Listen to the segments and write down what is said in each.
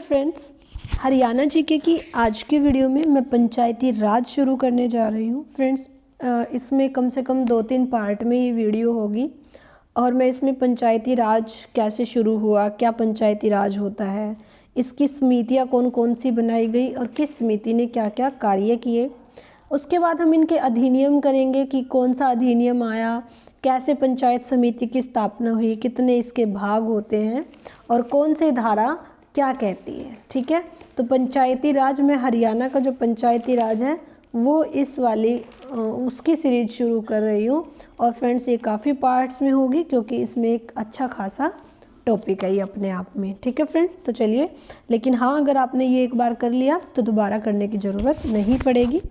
Friends, Haryana GK की आज की वीडियो में मैं पंचायती राज शुरू करने जा रही हूँ। फ्रेंड्स, इसमें कम से कम 2-3 पार्ट में ये वीडियो होगी और मैं इसमें पंचायती राज कैसे शुरू हुआ, क्या पंचायती राज होता है, इसकी समितियाँ कौन कौन सी बनाई गई और किस समिति ने क्या क्या कार्य किए। उसके बाद हम इनके अधिनियम करेंगे कि कौन सा अधिनियम आया, कैसे पंचायत समिति की स्थापना हुई, कितने इसके भाग होते हैं और कौन सी धारा क्या कहती है। ठीक है, तो पंचायती राज में हरियाणा का जो पंचायती राज है वो इस वाली उसकी सीरीज शुरू कर रही हूँ। और फ्रेंड्स, ये काफ़ी पार्ट्स में होगी क्योंकि इसमें एक अच्छा खासा टॉपिक है ये अपने आप में। ठीक है फ्रेंड्स, तो चलिए, लेकिन हाँ, अगर आपने ये एक बार कर लिया तो दोबारा करने की ज़रूरत नहीं पड़ेगी।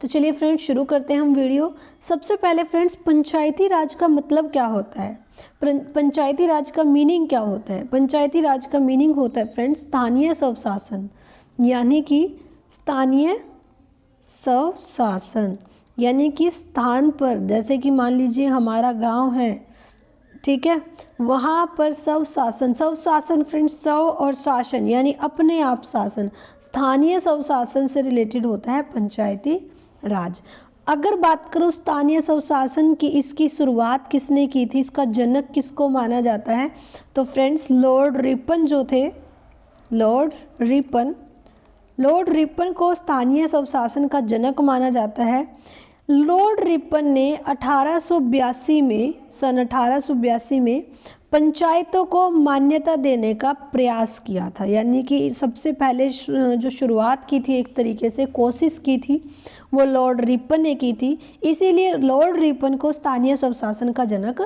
तो चलिए फ्रेंड्स, शुरू करते हैं हम वीडियो। सबसे पहले फ्रेंड्स, पंचायती राज का मतलब क्या होता है, पंचायती राज का मीनिंग क्या होता है। पंचायती राज का मीनिंग होता है फ्रेंड्स स्थानीय स्वशासन, यानी कि स्थानीय स्वशासन यानी कि स्थान पर, जैसे कि मान लीजिए हमारा गांव है, ठीक है, वहाँ पर स्वशासन, स्वशासन फ्रेंड्स, स्व और शासन यानी अपने आप शासन, स्थानीय स्वशासन से रिलेटेड होता है पंचायती राज। अगर बात करूँ स्थानीय स्वशासन की, इसकी शुरुआत किसने की थी, इसका जनक किसको माना जाता है, तो फ्रेंड्स लॉर्ड रिपन जो थे, लॉर्ड रिपन को स्थानीय स्वशासन का जनक माना जाता है। लॉर्ड रिपन ने 1882 में, सन 1882 में पंचायतों को मान्यता देने का प्रयास किया था, यानी कि सबसे पहले जो शुरुआत की थी, एक तरीके से कोशिश की थी, वो लॉर्ड रिपन ने की थी। इसीलिए लॉर्ड रिपन को स्थानीय स्वशासन का जनक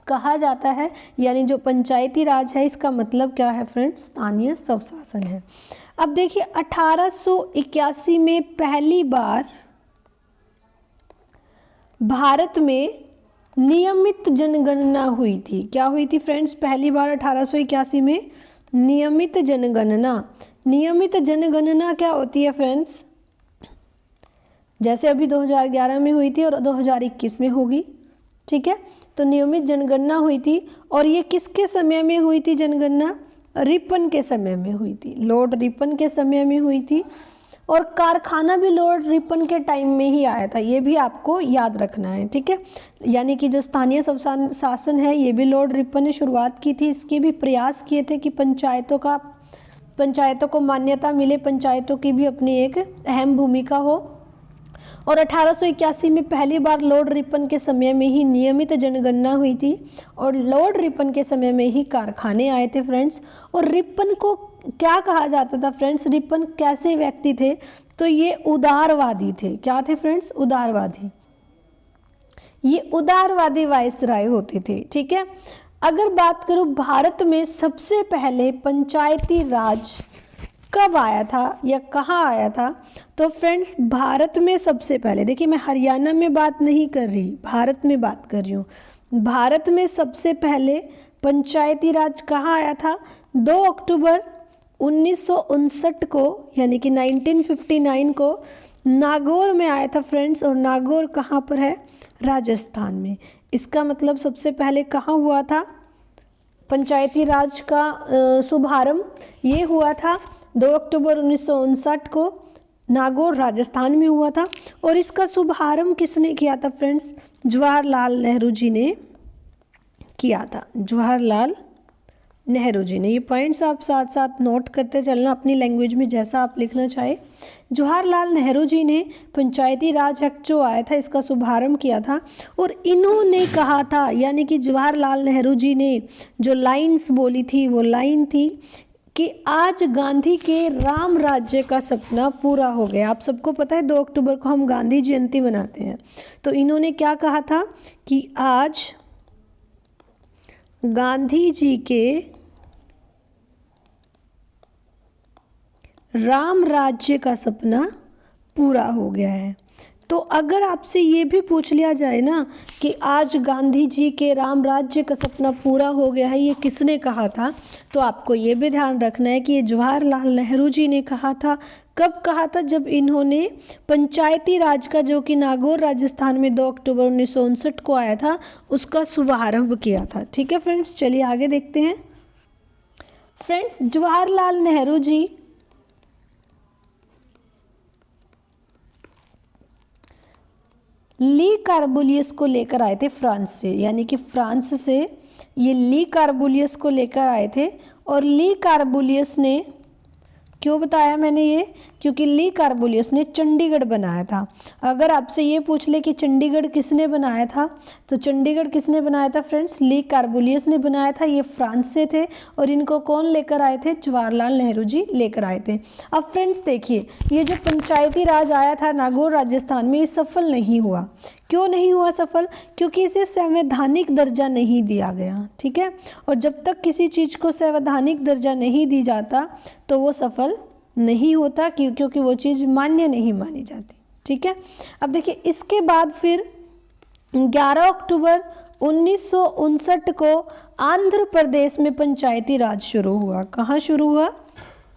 कहा जाता है। यानी जो पंचायती राज है इसका मतलब क्या है फ्रेंड्स, स्थानीय स्वशासन है। अब देखिए 1881 में पहली बार भारत में नियमित जनगणना हुई थी। क्या हुई थी फ्रेंड्स, पहली बार 1881 में नियमित जनगणना। नियमित जनगणना क्या होती है फ्रेंड्स, जैसे अभी 2011 में हुई थी और 2021 में होगी। ठीक है, तो नियमित जनगणना हुई थी और ये किसके समय में हुई थी जनगणना, रिपन के समय में हुई थी, लॉर्ड रिपन के समय में हुई थी। और कारखाना भी लॉर्ड रिपन के टाइम में ही आया था, ये भी आपको याद रखना है। ठीक है, यानी कि जो स्थानीय शासन है ये भी लॉर्ड रिपन ने शुरुआत की थी। इसके भी प्रयास किए थे कि पंचायतों को मान्यता मिले, पंचायतों की भी अपनी एक अहम भूमिका हो। और 1881 में पहली बार लॉर्ड रिपन के समय में ही नियमित जनगणना हुई थी और लॉर्ड रिपन के समय में ही कारखाने आए थे फ्रेंड्स। और रिपन को क्या कहा जाता था फ्रेंड्स, रिपन कैसे व्यक्ति थे, तो ये उदारवादी थे। क्या थे फ्रेंड्स, उदारवादी। ये उदारवादी वायसराय होते थे। ठीक है, अगर बात करूं भारत में सबसे पहले पंचायती राज कब आया था या कहाँ आया था, तो फ्रेंड्स भारत में सबसे पहले, देखिए मैं हरियाणा में बात नहीं कर रही, भारत में बात कर रही हूँ। भारत में सबसे पहले पंचायती राज कहाँ आया था, 2 अक्टूबर 1959 को, यानी कि 1959 को नागौर में आया था फ्रेंड्स। और नागौर कहाँ पर है, राजस्थान में। इसका मतलब सबसे पहले कहाँ हुआ था पंचायती राज का शुभारंभ, ये हुआ था 2 अक्टूबर 1959 को नागौर राजस्थान में हुआ था। और इसका शुभारंभ किसने किया था फ्रेंड्स, जवाहरलाल नेहरू जी ने किया था, जवाहरलाल नेहरू जी ने। ये पॉइंट्स आप साथ साथ नोट करते चलना अपनी लैंग्वेज में, जैसा आप लिखना चाहे। जवाहरलाल नेहरू जी ने पंचायती राज एक्ट जो आया था इसका शुभारंभ किया था। और इन्होंने कहा था, यानी कि जवाहरलाल नेहरू जी ने जो लाइन्स बोली थी वो लाइन थी कि आज गांधी के राम राज्य का सपना पूरा हो गया। आप सबको पता है 2 अक्टूबर को हम गांधी जयंती मनाते हैं, तो इन्होंने क्या कहा था कि आज गांधी जी के राम राज्य का सपना पूरा हो गया है। तो अगर आपसे ये भी पूछ लिया जाए ना कि आज गांधी जी के राम राज्य का सपना पूरा हो गया है, ये किसने कहा था, तो आपको ये भी ध्यान रखना है कि ये जवाहरलाल नेहरू जी ने कहा था। कब कहा था, जब इन्होंने पंचायती राज का, जो कि नागौर राजस्थान में 2 अक्टूबर 1959 को आया था, उसका शुभारंभ किया था। ठीक है फ्रेंड्स, चलिए आगे देखते हैं। फ्रेंड्स जवाहरलाल नेहरू जी ली कार्बोलियस को लेकर आए थे फ्रांस से, यानी कि फ्रांस से ये ली कार्बोलियस को लेकर आए थे। और ली कार्बोलियस ने, क्यों बताया मैंने ये, क्योंकि ली कार्बोलियस ने चंडीगढ़ बनाया था। अगर आपसे ये पूछ ले कि चंडीगढ़ किसने बनाया था, तो चंडीगढ़ किसने बनाया था फ्रेंड्स, ली कार्बोलियस ने बनाया था। ये फ्रांस से थे और इनको कौन लेकर आए थे, जवाहरलाल नेहरू जी लेकर आए थे। अब फ्रेंड्स देखिए, ये जो पंचायती राज आया था नागौर राजस्थान में, ये सफल नहीं हुआ। क्यों नहीं हुआ सफल, क्योंकि इसे संवैधानिक दर्जा नहीं दिया गया। ठीक है, और जब तक किसी चीज़ को संवैधानिक दर्जा नहीं दी जाता तो वो सफल नहीं होता, क्योंकि वो चीज़ मान्य नहीं मानी जाती। ठीक है, अब देखिए इसके बाद फिर 11 अक्टूबर 1959 को आंध्र प्रदेश में पंचायती राज शुरू हुआ। कहाँ शुरू हुआ,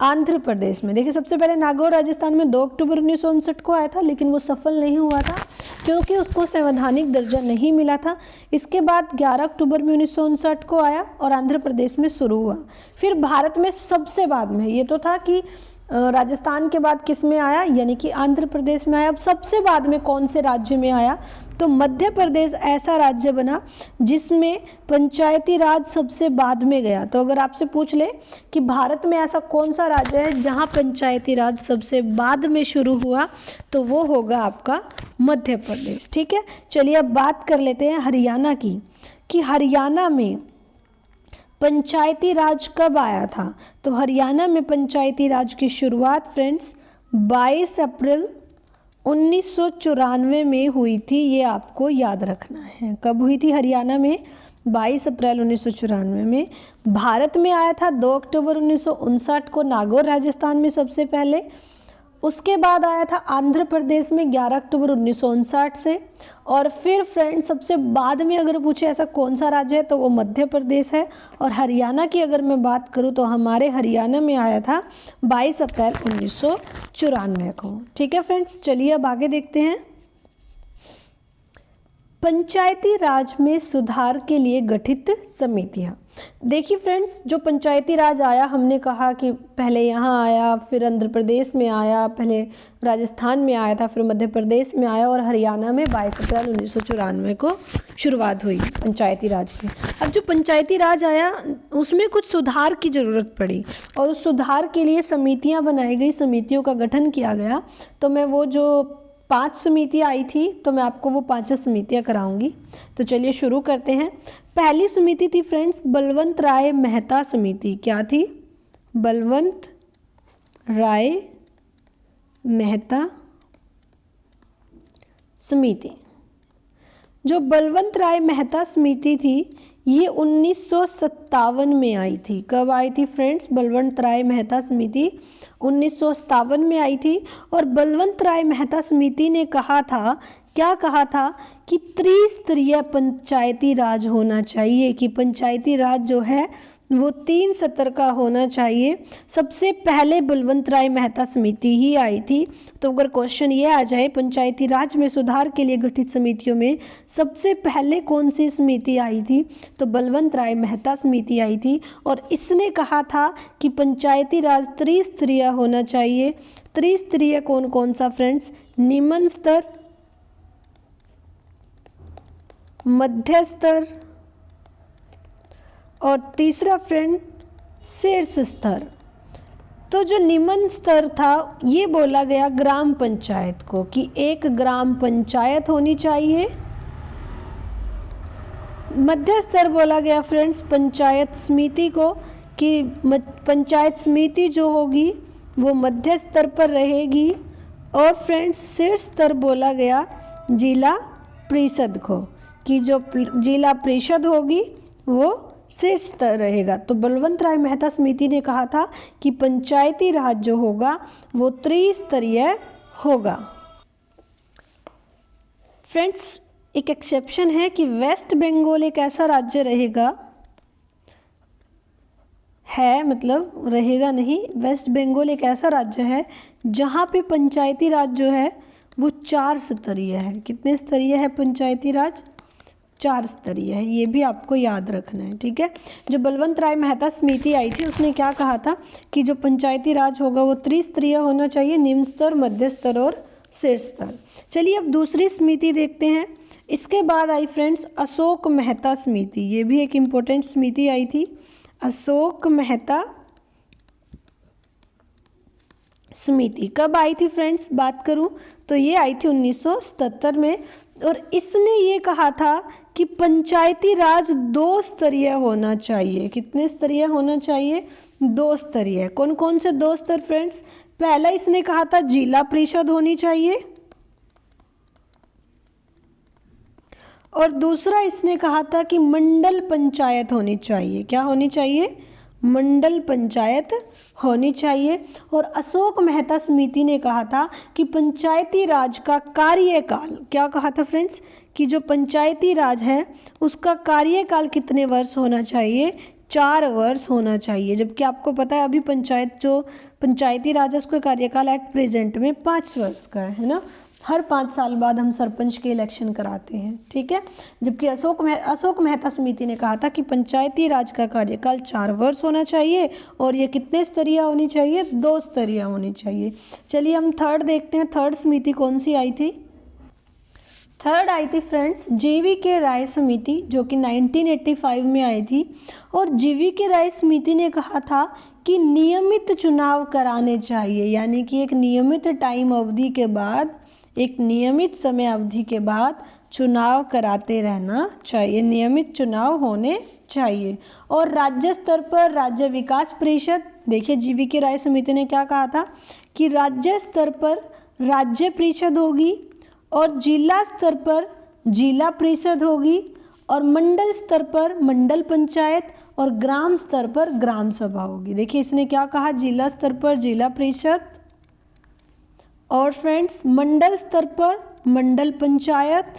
आंध्र प्रदेश में। देखिए सबसे पहले नागौर राजस्थान में 2 अक्टूबर 1959 को आया था, लेकिन वो सफल नहीं हुआ था क्योंकि उसको संवैधानिक दर्जा नहीं मिला था। इसके बाद 11 अक्टूबर में 1959 को आया और आंध्र प्रदेश में शुरू हुआ। फिर भारत में सबसे बाद में, ये तो था कि राजस्थान के बाद किस में आया, यानी कि आंध्र प्रदेश में आया। अब सबसे बाद में कौन से राज्य में आया, तो मध्य प्रदेश ऐसा राज्य बना जिसमें पंचायती राज सबसे बाद में गया। तो अगर आपसे पूछ ले कि भारत में ऐसा कौन सा राज्य है जहां पंचायती राज सबसे बाद में शुरू हुआ, तो वो होगा आपका मध्य प्रदेश। ठीक है, चलिए अब बात कर लेते हैं हरियाणा की, कि हरियाणा में पंचायती राज कब आया था। तो हरियाणा में पंचायती राज की शुरुआत फ्रेंड्स 22 अप्रैल 1994 में हुई थी। ये आपको याद रखना है, कब हुई थी हरियाणा में, 22 अप्रैल 1994 में। भारत में आया था 2 अक्टूबर 1959 को नागौर राजस्थान में सबसे पहले। उसके बाद आया था आंध्र प्रदेश में 11 अक्टूबर 1959 से। और फिर फ्रेंड्स सबसे बाद में अगर पूछे ऐसा कौन सा राज्य है, तो वो मध्य प्रदेश है। और हरियाणा की अगर मैं बात करूँ तो हमारे हरियाणा में आया था 22 अप्रैल 1994 को। ठीक है फ्रेंड्स, चलिए अब आगे देखते हैं। पंचायती राज में सुधार के लिए गठित समितियाँ। देखिए फ्रेंड्स, जो पंचायती राज आया, हमने कहा कि पहले यहाँ आया, फिर आंध्र प्रदेश में आया, पहले राजस्थान में आया था, फिर मध्य प्रदेश में आया और हरियाणा में 22 अप्रैल 1994 को शुरुआत हुई पंचायती राज की। अब जो पंचायती राज आया उसमें कुछ सुधार की ज़रूरत पड़ी और उस सुधार के लिए समितियाँ बनाई गई, समितियों का गठन किया गया। तो मैं वो जो 5 समितियाँ आई थी, तो मैं आपको वो 5 समितियाँ कराऊंगी। तो चलिए शुरू करते हैं। पहली समिति थी फ्रेंड्स बलवंत राय मेहता समिति। क्या थी, बलवंत राय मेहता समिति। जो बलवंत राय मेहता समिति थी ये 1957 में आई थी। कब आई थी फ्रेंड्स, बलवंत राय मेहता समिति 1957 में आई थी। और बलवंत राय मेहता समिति ने कहा था, क्या कहा था, कि त्रिस्तरीय पंचायती राज होना चाहिए, कि पंचायती राज जो है वो 3 स्तर का होना चाहिए। सबसे पहले बलवंत राय मेहता समिति ही आई थी। तो अगर क्वेश्चन ये आ जाए पंचायती राज में सुधार के लिए गठित समितियों में सबसे पहले कौन सी समिति आई थी, तो बलवंत राय मेहता समिति आई थी। और इसने कहा था कि पंचायती राज त्रिस्तरीय होना चाहिए। त्रिस्तरीय कौन कौन सा फ्रेंड्स, निम्न स्तर, मध्य स्तर और तीसरा फ्रेंड शीर्ष स्तर। तो जो निम्न स्तर था ये बोला गया ग्राम पंचायत को, कि एक ग्राम पंचायत होनी चाहिए। मध्य स्तर बोला गया फ्रेंड्स पंचायत समिति को, कि पंचायत समिति जो होगी वो मध्य स्तर पर रहेगी। और फ्रेंड्स शीर्ष स्तर बोला गया जिला परिषद को, कि जो जिला परिषद होगी वो शीर्ष स्तर रहेगा। तो बलवंत राय मेहता समिति ने कहा था कि पंचायती राज जो होगा वो त्रिस्तरीय होगा। फ्रेंड्स एक एक्सेप्शन है कि वेस्ट बंगाल एक ऐसा राज्य रहेगा, है मतलब रहेगा नहीं, वेस्ट बंगाल एक ऐसा राज्य है जहाँ पे पंचायती राज जो है वो 4 स्तरीय है। कितने स्तरीय है पंचायती राज, 4 स्तरीय है, ये भी आपको याद रखना है, ठीक है। जो बलवंत राय मेहता समिति आई थी उसने क्या कहा था कि जो पंचायती राज होगा वो त्रिस्तरीय होना चाहिए, निम्न स्तर, मध्य स्तर और शीर्ष स्तर। चलिए अब दूसरी समिति देखते हैं। इसके बाद आई फ्रेंड्स अशोक मेहता समिति, ये भी एक इम्पोर्टेंट समिति आई थी, अशोक मेहता समिति। कब आई थी फ्रेंड्स, बात करूं तो ये आई थी 1977 में, और इसने ये कहा था कि पंचायती राज 2 स्तरीय होना चाहिए। कितने स्तरीय होना चाहिए, 2 स्तरीय। कौन कौन से 2 स्तर फ्रेंड्स, पहला इसने कहा था जिला परिषद होनी चाहिए, और दूसरा इसने कहा था कि मंडल पंचायत होनी चाहिए। क्या होनी चाहिए, मंडल पंचायत होनी चाहिए। और अशोक मेहता समिति ने कहा था कि पंचायती राज का कार्यकाल, क्या कहा था फ्रेंड्स, कि जो पंचायती राज है उसका कार्यकाल कितने वर्ष होना चाहिए, 4 वर्ष होना चाहिए। जबकि आपको पता है अभी पंचायती राज है उसका कार्यकाल एट प्रेजेंट में 5 वर्ष का है ना, हर 5 साल बाद हम सरपंच के इलेक्शन कराते हैं, ठीक है। जबकि अशोक मेहता समिति ने कहा था कि पंचायती राज का कार्यकाल 4 वर्ष होना चाहिए, और ये कितने स्तरीय होनी चाहिए, 2 स्तरीय होनी चाहिए। चलिए हम थर्ड देखते हैं, थर्ड समिति कौन सी आई थी। थर्ड आई थी फ्रेंड्स JV.K. राय समिति, जो कि 1985 में आई थी। और JV.K. राय समिति ने कहा था कि नियमित चुनाव कराने चाहिए, यानी कि एक नियमित टाइम अवधि के बाद, एक नियमित समय अवधि के बाद चुनाव कराते रहना चाहिए, नियमित चुनाव होने चाहिए। और राज्य स्तर पर राज्य विकास परिषद, देखिए JV.K. राय समिति ने क्या कहा था कि राज्य स्तर पर राज्य परिषद होगी, और जिला स्तर पर जिला परिषद होगी, और मंडल स्तर पर मंडल पंचायत, और ग्राम स्तर पर ग्राम सभा होगी। देखिए इसने क्या कहा, जिला स्तर पर जिला परिषद, और फ्रेंड्स मंडल स्तर पर मंडल पंचायत,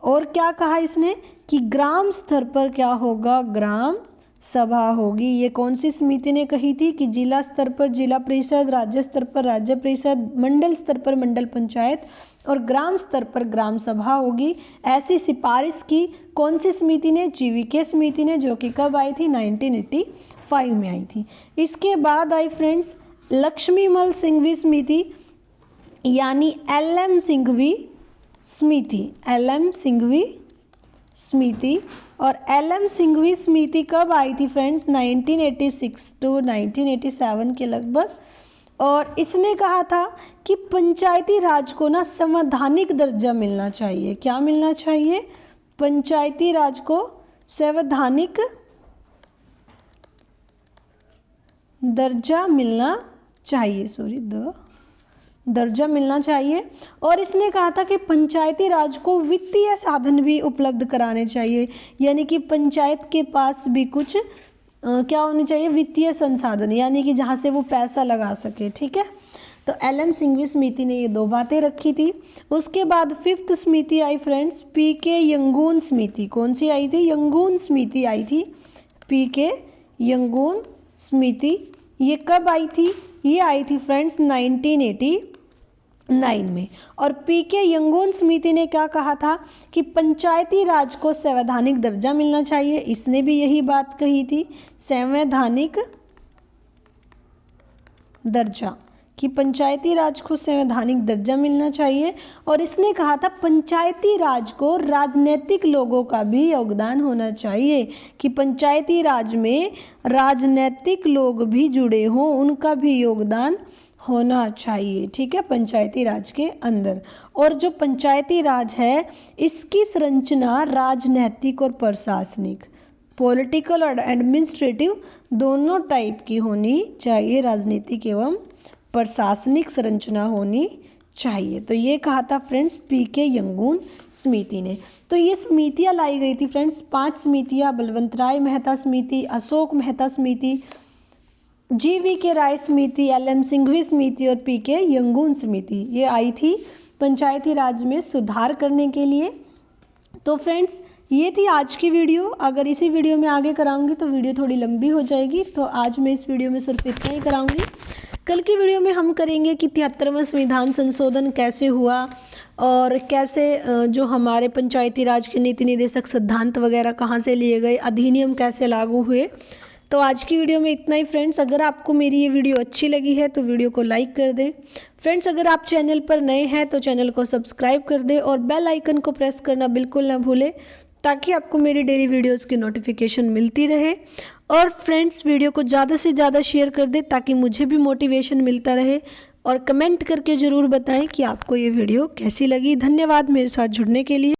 और क्या कहा इसने कि ग्राम स्तर पर क्या होगा, ग्राम सभा होगी। ये कौन सी समिति ने कही थी कि जिला स्तर पर जिला परिषद, राज्य स्तर पर राज्य परिषद, मंडल स्तर पर मंडल पंचायत, और ग्राम स्तर पर ग्राम सभा होगी। ऐसी सिफारिश की कौन सी समिति ने, JV.K. समिति ने, जो कि कब आई थी, 1985 में आई थी। इसके बाद आई फ्रेंड्स लक्ष्मीमल सिंघवी समिति, यानी LM सिंघवी समिति, LM सिंघवी समिति। और LM सिंघवी समिति कब आई थी फ्रेंड्स, 1986 टू 1987 के लगभग। और इसने कहा था कि पंचायती राज को ना संवैधानिक दर्जा मिलना चाहिए। क्या मिलना चाहिए, पंचायती राज को संवैधानिक दर्जा मिलना चाहिए, दर्जा मिलना चाहिए। और इसने कहा था कि पंचायती राज को वित्तीय साधन भी उपलब्ध कराने चाहिए, यानी कि पंचायत के पास भी कुछ क्या होने चाहिए, वित्तीय संसाधन, यानी कि जहाँ से वो पैसा लगा सके, ठीक है। तो LM सिंघवी समिति ने ये 2 बातें रखी थी। उसके बाद 5th समिति आई फ्रेंड्स PK यंगून समिति। कौन सी आई थी, यंगून समिति आई थी, PK यंगून समिति। ये कब आई थी, ये आई थी फ्रेंड्स 1989 में। और PK यंगून समिति ने क्या कहा था कि पंचायती राज को संवैधानिक दर्जा मिलना चाहिए। इसने भी यही बात कही थी, संवैधानिक दर्जा, कि पंचायती राज को संवैधानिक दर्जा मिलना चाहिए। और इसने कहा था पंचायती राज को राजनीतिक लोगों का भी योगदान होना चाहिए, कि पंचायती राज में राजनीतिक लोग भी जुड़े हों, उनका भी योगदान होना चाहिए, ठीक है, पंचायती राज के अंदर। और जो पंचायती राज है इसकी संरचना राजनैतिक और प्रशासनिक, पॉलिटिकल और एडमिनिस्ट्रेटिव दोनों टाइप की होनी चाहिए, राजनीतिक एवं प्रशासनिक संरचना होनी चाहिए। तो ये कहा था फ्रेंड्स PK यंगून समिति ने। तो ये समितियाँ लाई गई थी फ्रेंड्स, 5 समितियाँ, बलवंत राय मेहता समिति, अशोक मेहता समिति, JV.K. राय समिति, LM सिंघवी समिति और PK यंगून समिति। ये आई थी पंचायती राज में सुधार करने के लिए। तो फ्रेंड्स ये थी आज की वीडियो। अगर इसी वीडियो में आगे कराऊंगी तो वीडियो थोड़ी लंबी हो जाएगी, तो आज मैं इस वीडियो में सिर्फ इतना ही कराऊंगी। कल की वीडियो में हम करेंगे कि 73वां संविधान संशोधन कैसे हुआ और कैसे जो हमारे पंचायती राज के नीति निर्देशक सिद्धांत वगैरह कहाँ से लिए गए, अधिनियम कैसे लागू हुए। तो आज की वीडियो में इतना ही फ्रेंड्स। अगर आपको मेरी ये वीडियो अच्छी लगी है तो वीडियो को लाइक कर दें। फ्रेंड्स, अगर आप चैनल पर नए हैं तो चैनल को सब्सक्राइब कर दें और बेल आइकन को प्रेस करना बिल्कुल ना भूलें, ताकि आपको मेरी डेली वीडियोस की नोटिफिकेशन मिलती रहे। और फ्रेंड्स, वीडियो को ज़्यादा से ज़्यादा शेयर कर दें ताकि मुझे भी मोटिवेशन मिलता रहे। और कमेंट करके ज़रूर बताएं कि आपको ये वीडियो कैसी लगी। धन्यवाद मेरे साथ जुड़ने के लिए।